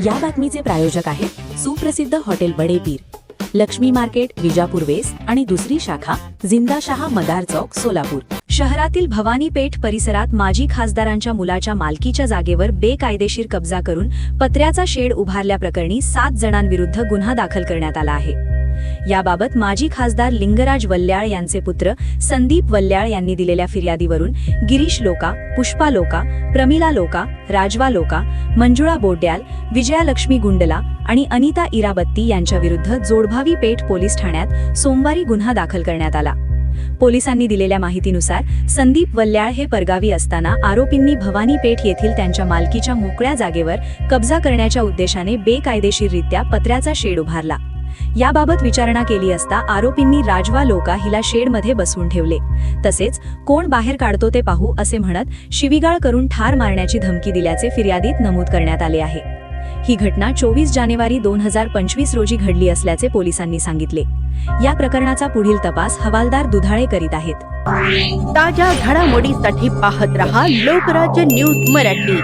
या बातमीचे प्रायोजक आहेत सुप्रसिद्ध हॉटेल बडे पीर, लक्ष्मी मार्केट, विजापूर वेस्ट आणि दुसरी शाखा जिंदाशहा मदार चौक, सोलापूर. शहरातील भवानी पेठ परिसरात माजी खासदारांच्या मुलाच्या मालकीच्या जागेवर बेकायदेशीर कब्जा करून पत्र्याचा शेड उभारल्याप्रकरणी 7 जणांविरुद्ध गुन्हा दाखल करण्यात आला आहे. याबाबत माजी खासदार लिंगराज वल्ल्याळ यांचे पुत्र संदीप वल्ल्याळ यांनी दिलेल्या फिर्यादीवरून गिरीश लोका, पुष्पा लोका, प्रमिला लोका, राजवा लोका, मंजुळा बोड्याल, विजयालक्ष्मी गुंडला आणि अनिता इराबत्ती यांच्याविरुद्ध जोडभावी पेठ पोलीस ठाण्यात सोमवारी गुन्हा दाखल करण्यात आला. पोलिसांनी दिलेल्या माहितीनुसार संदीप वल्ल्याळ हे परगावी असताना आरोपींनी भवानी पेठ येथील त्यांच्या मालकीच्या मोकळ्या जागेवर कब्जा करण्याच्या उद्देशाने बेकायदेशीररित्या पत्र्याचा शेड उभारला. याबाबत विचारणा केली असता आरोपींनी राजवा लोका हिला शेडमध्ये बसवून ठेवले. तसेच कोण बाहेर काढतो ते पाहू असे म्हणत शिवीगाळ करून ठार मारण्याची धमकी दिल्याचे फिर्यादीत नमूद करण्यात आले आहे. ही घटना 24 जानेवारी 2025 रोजी घडली असल्याचे पोलिसांनी सांगितले. या प्रकरणाचा पुढील तपास हवालदार दुधाळे करीत आहेत. ताज्या घडामोडीसाठी पाहत रहा लोकराज्य न्यूज मराठी.